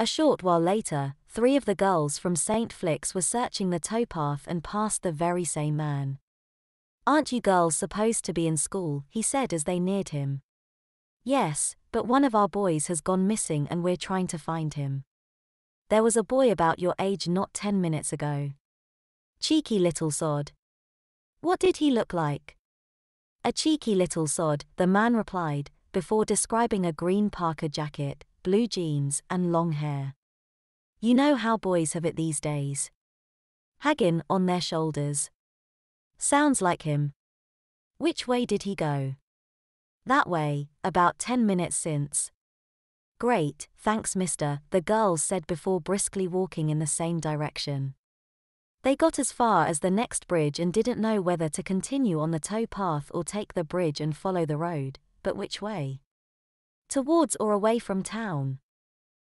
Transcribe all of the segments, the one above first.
A short while later, 3 of the girls from St. Flicks were searching the towpath and passed the very same man. "Aren't you girls supposed to be in school?" he said as they neared him. "Yes, but one of our boys has gone missing and we're trying to find him. There was a boy about your age not 10 minutes ago." "Cheeky little sod. What did he look like?" "A cheeky little sod," the man replied, before describing a green parka jacket, blue jeans, and long hair. "You know how boys have it these days. Haggin on their shoulders. Sounds like him." "Which way did he go?" "That way, about 10 minutes since." "Great, thanks mister," the girls said before briskly walking in the same direction. They got as far as the next bridge and didn't know whether to continue on the towpath or take the bridge and follow the road, but which way? Towards or away from town?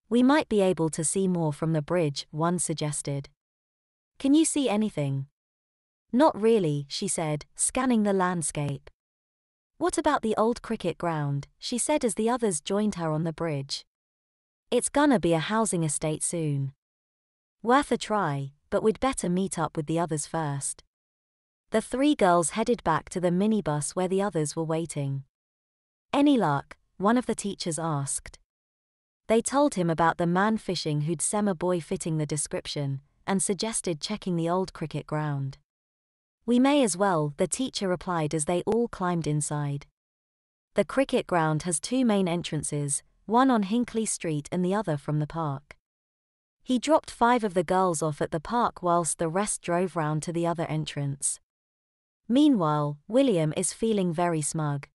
"We might be able to see more from the bridge," one suggested. "Can you see anything?" "Not really," she said, scanning the landscape. "What about the old cricket ground?" she said as the others joined her on the bridge. "It's gonna be a housing estate soon. Worth a try, but we'd better meet up with the others first." The 3 girls headed back to the minibus where the others were waiting. "Any luck?" one of the teachers asked. They told him about the man fishing who'd seen a boy fitting the description, and suggested checking the old cricket ground. "We may as well," the teacher replied as they all climbed inside. The cricket ground has 2 main entrances, one on Hinckley Street and the other from the park. He dropped 5 of the girls off at the park whilst the rest drove round to the other entrance. Meanwhile, William is feeling very smug.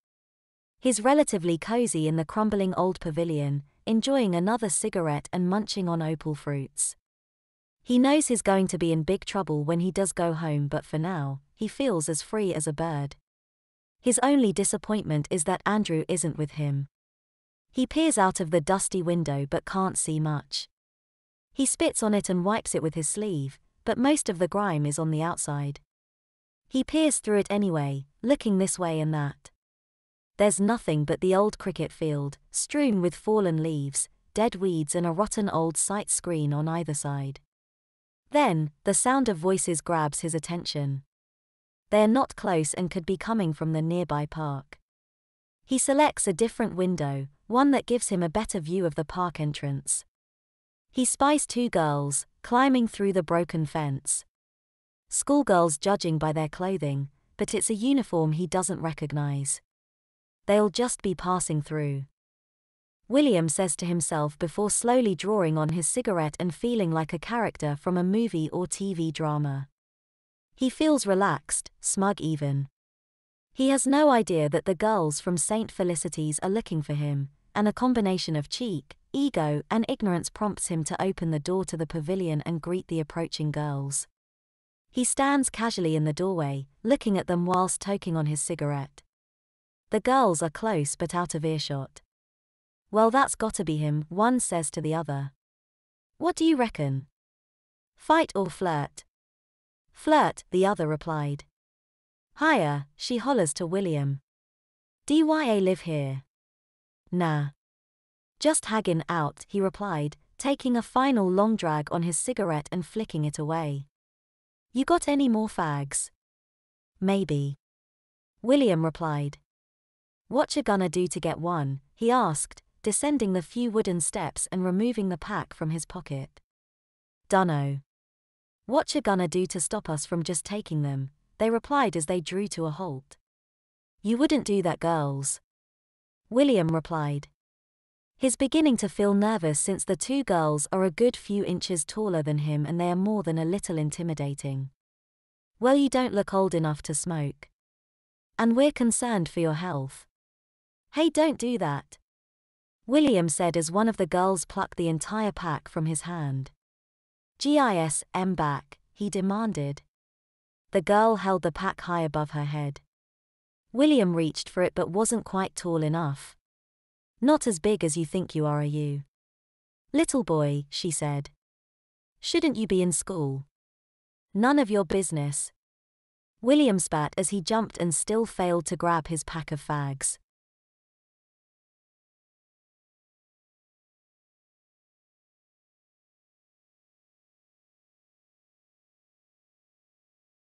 He's relatively cozy in the crumbling old pavilion, enjoying another cigarette and munching on opal fruits. He knows he's going to be in big trouble when he does go home, but for now, he feels as free as a bird. His only disappointment is that Andrew isn't with him. He peers out of the dusty window but can't see much. He spits on it and wipes it with his sleeve, but most of the grime is on the outside. He peers through it anyway, looking this way and that. There's nothing but the old cricket field, strewn with fallen leaves, dead weeds and a rotten old sight screen on either side. Then, the sound of voices grabs his attention. They're not close and could be coming from the nearby park. He selects a different window, one that gives him a better view of the park entrance. He spies 2 girls, climbing through the broken fence. Schoolgirls judging by their clothing, but it's a uniform he doesn't recognize. They'll just be passing through. William says to himself before slowly drawing on his cigarette and feeling like a character from a movie or TV drama. He feels relaxed, smug even. He has no idea that the girls from St. Felicity's are looking for him, and a combination of cheek, ego, and ignorance prompts him to open the door to the pavilion and greet the approaching girls. He stands casually in the doorway, looking at them whilst toking on his cigarette. The girls are close but out of earshot. "Well, that's gotta be him," one says to the other. "What do you reckon? Fight or flirt?" "Flirt," the other replied. "Hiya," she hollers to William. "DYA live here?" "Nah. Just haggin' out," he replied, taking a final long drag on his cigarette and flicking it away. "You got any more fags?" "Maybe." William replied. "What you gonna do to get one?" he asked, descending the few wooden steps and removing the pack from his pocket. "Dunno." "What you gonna do to stop us from just taking them?" they replied as they drew to a halt. "You wouldn't do that, girls." William replied. He's beginning to feel nervous since the 2 girls are a good few inches taller than him and they are more than a little intimidating. "Well, you don't look old enough to smoke. And we're concerned for your health." "Hey, don't do that," William said as one of the girls plucked the entire pack from his hand. "GISM back," he demanded. The girl held the pack high above her head. William reached for it but wasn't quite tall enough. "Not as big as you think you are you?" "Little boy," she said. "Shouldn't you be in school?" "None of your business." William spat as he jumped and still failed to grab his pack of fags.